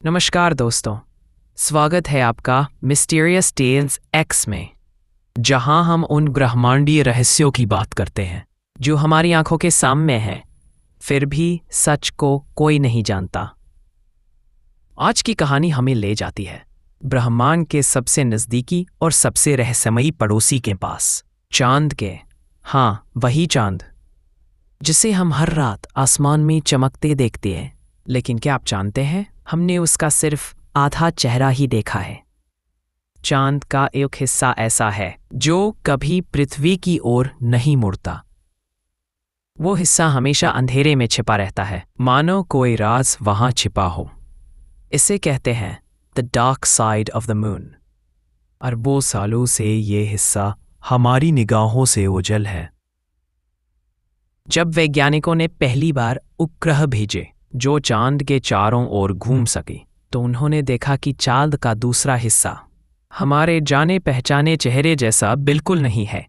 नमस्कार दोस्तों, स्वागत है आपका मिस्टीरियस टेल्स एक्स में, जहां हम उन ब्रह्मांडीय रहस्यों की बात करते हैं जो हमारी आंखों के सामने हैं, फिर भी सच को कोई नहीं जानता। आज की कहानी हमें ले जाती है ब्रह्मांड के सबसे नज़दीकी और सबसे रहस्यमयी पड़ोसी के पास, चांद के। हाँ, वही चांद जिसे हम हर रात आसमान में चमकते देखते हैं। लेकिन क्या आप जानते हैं, हमने उसका सिर्फ आधा चेहरा ही देखा है। चांद का एक हिस्सा ऐसा है जो कभी पृथ्वी की ओर नहीं मुड़ता। वो हिस्सा हमेशा अंधेरे में छिपा रहता है, मानो कोई राज वहां छिपा हो। इसे कहते हैं the dark side of the moon. अरबों सालों से ये हिस्सा हमारी निगाहों से ओझल है। जब वैज्ञानिकों ने पहली बार उपग्रह भेजे जो चांद के चारों ओर घूम सके, तो उन्होंने देखा कि चांद का दूसरा हिस्सा हमारे जाने पहचाने चेहरे जैसा बिल्कुल नहीं है।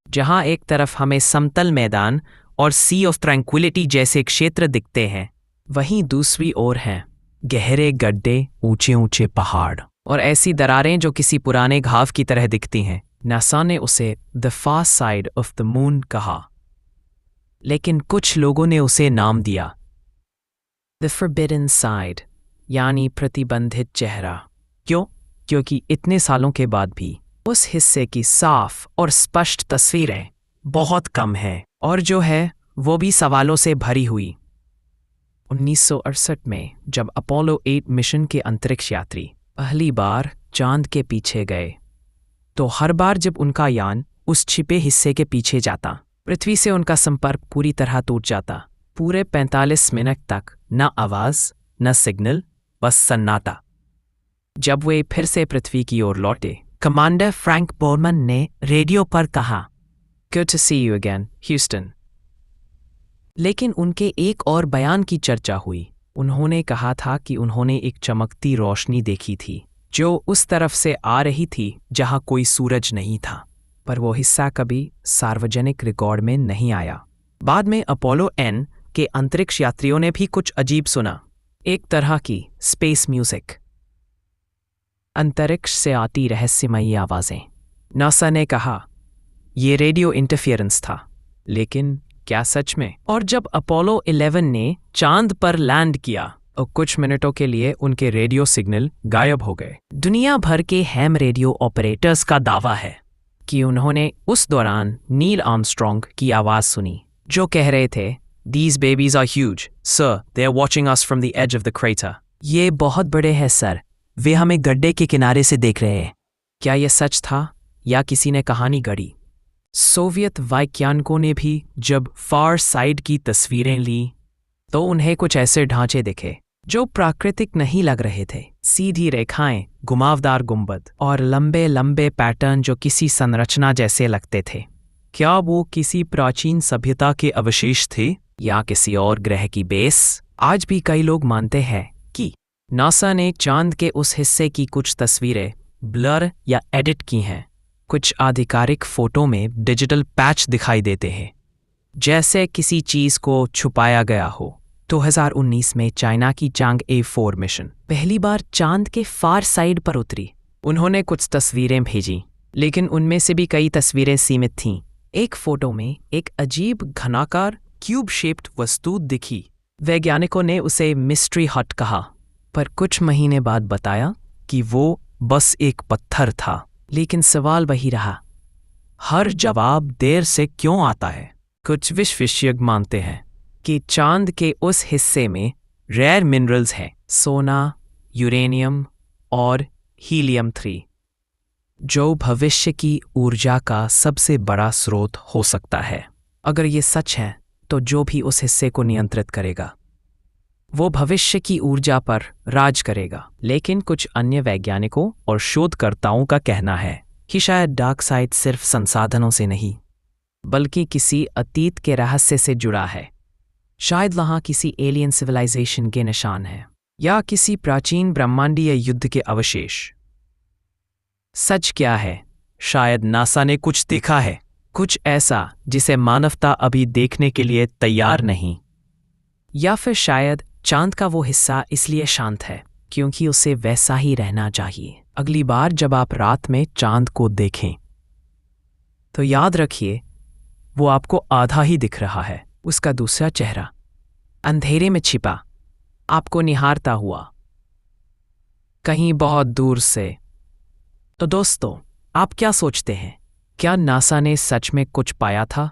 जहां एक तरफ हमें समतल मैदान और सी ऑफ ट्रैंक्विलिटी जैसे क्षेत्र दिखते हैं, वहीं दूसरी ओर हैं गहरे गड्ढे, ऊंचे ऊंचे पहाड़ और ऐसी दरारें जो किसी पुराने घाव की तरह दिखती हैं। नासा ने उसे the far side of the moon कहा, लेकिन कुछ लोगों ने उसे नाम दिया द फॉरबिडन साइड, यानी प्रतिबंधित चेहरा। क्यों? क्योंकि इतने सालों के बाद भी उस हिस्से की साफ और स्पष्ट तस्वीरें बहुत कम हैं, और जो है वो भी सवालों से भरी हुई। 1968 में जब अपोलो 8 मिशन के अंतरिक्ष यात्री पहली बार चांद के पीछे गए, तो हर बार जब उनका यान उस छिपे हिस्से के पीछे जाता, पृथ्वी से उनका संपर्क पूरी तरह टूट जाता। पूरे 45 मिनट तक न आवाज न सिग्नल, बस सन्नाटा। जब वे फिर से पृथ्वी की ओर लौटे, कमांडर फ्रैंक बोरमन ने रेडियो पर कहा, good to see you again Houston. लेकिन उनके एक और बयान की चर्चा हुई। उन्होंने कहा था कि उन्होंने एक चमकती रोशनी देखी थी जो उस तरफ से आ रही थी जहां कोई सूरज नहीं था, पर वो हिस्सा कभी सार्वजनिक रिकॉर्ड में नहीं आया। बाद में अपोलो N के अंतरिक्ष यात्रियों ने भी कुछ अजीब सुना, एक तरह की स्पेस म्यूजिक, अंतरिक्ष से आती रहस्यमयी आवाजें। नासा ने कहा ये रेडियो इंटरफियरेंस था, लेकिन क्या सच में? और जब अपोलो 11 ने चांद पर लैंड किया और कुछ मिनटों के लिए उनके रेडियो सिग्नल गायब हो गए। दुनिया भर के हैम रेडियो ऑपरेटर्स का दावा है कि उन्होंने उस दौरान नील आर्मस्ट्रॉन्ग की आवाज सुनी, जो कह रहे थे, These babies are huge, sir. They are watching us from the edge of the crater. ये बहुत बड़े हैं सर, वे हमें गड्ढे के किनारे से देख रहे हैं। क्या यह सच था या किसी ने कहानी गढ़ी? सोवियत वैज्ञानिकों ने भी जब फार साइड की तस्वीरें ली, तो उन्हें कुछ ऐसे ढांचे दिखे जो प्राकृतिक नहीं लग रहे थे। सीधी रेखाएं, घुमावदार गुंबद और लंबे लंबे पैटर्न जो किसी संरचना जैसे लगते थे। क्या वो किसी प्राचीन सभ्यता के अवशेष थे या किसी और ग्रह की बेस? आज भी कई लोग मानते हैं कि नासा ने चांद के उस हिस्से की कुछ तस्वीरें ब्लर या एडिट की हैं। कुछ आधिकारिक फोटो में डिजिटल पैच दिखाई देते हैं, जैसे किसी चीज को छुपाया गया हो। 2019 में चाइना की चांगए 4 मिशन पहली बार चांद के फार साइड पर उतरी। उन्होंने कुछ तस्वीरें भेजी, लेकिन उनमें से भी कई तस्वीरें सीमित थीं। एक फोटो में एक अजीब घनाकार क्यूब शेप्ड वस्तु दिखी। वैज्ञानिकों ने उसे मिस्ट्री हट कहा, पर कुछ महीने बाद बताया कि वो बस एक पत्थर था। लेकिन सवाल वही रहा, हर जवाब देर से क्यों आता है? कुछ विशेषज्ञ मानते हैं कि चांद के उस हिस्से में रेयर मिनरल्स हैं, सोना, यूरेनियम और हीलियम 3, जो भविष्य की ऊर्जा का सबसे बड़ा स्रोत हो सकता है। अगर ये सच है, तो जो भी उस हिस्से को नियंत्रित करेगा, वो भविष्य की ऊर्जा पर राज करेगा। लेकिन कुछ अन्य वैज्ञानिकों और शोधकर्ताओं का कहना है कि शायद डार्क साइड सिर्फ संसाधनों से नहीं, बल्कि किसी अतीत के रहस्य से जुड़ा है। शायद वहाँ किसी एलियन सिविलाइजेशन के निशान हैं, या किसी प्राचीन ब्रह्मांडीय युद्ध के अवशेष। सच क्या है? शायद नासा ने कुछ देखा है, कुछ ऐसा जिसे मानवता अभी देखने के लिए तैयार नहीं। या फिर शायद चांद का वो हिस्सा इसलिए शांत है क्योंकि उसे वैसा ही रहना चाहिए। अगली बार जब आप रात में चांद को देखें तो याद रखिए वो आपको आधा ही दिख रहा है। उसका दूसरा चेहरा अंधेरे में छिपा आपको निहारता हुआ कहीं बहुत दूर से। तो दोस्तों, आप क्या सोचते हैं? क्या नासा ने सच में कुछ पाया था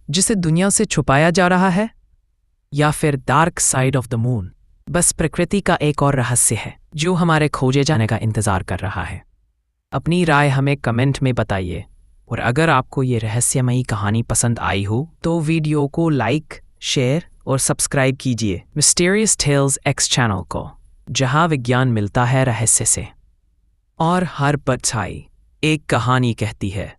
जिसे दुनिया से छुपाया जा रहा है, या फिर dark side of the moon बस प्रकृति का एक और रहस्य है जो हमारे खोजे जाने का इंतजार कर रहा है? अपनी राय हमें कमेंट में बताइए, और अगर आपको ये रहस्यमयी कहानी पसंद आई हो तो वीडियो को लाइक, शेयर और सब्सक्राइब कीजिए मिस्टीरियस टेल्स एक्स चैनल को, जहां विज्ञान मिलता है रहस्य से और हर परछाई एक कहानी कहती है।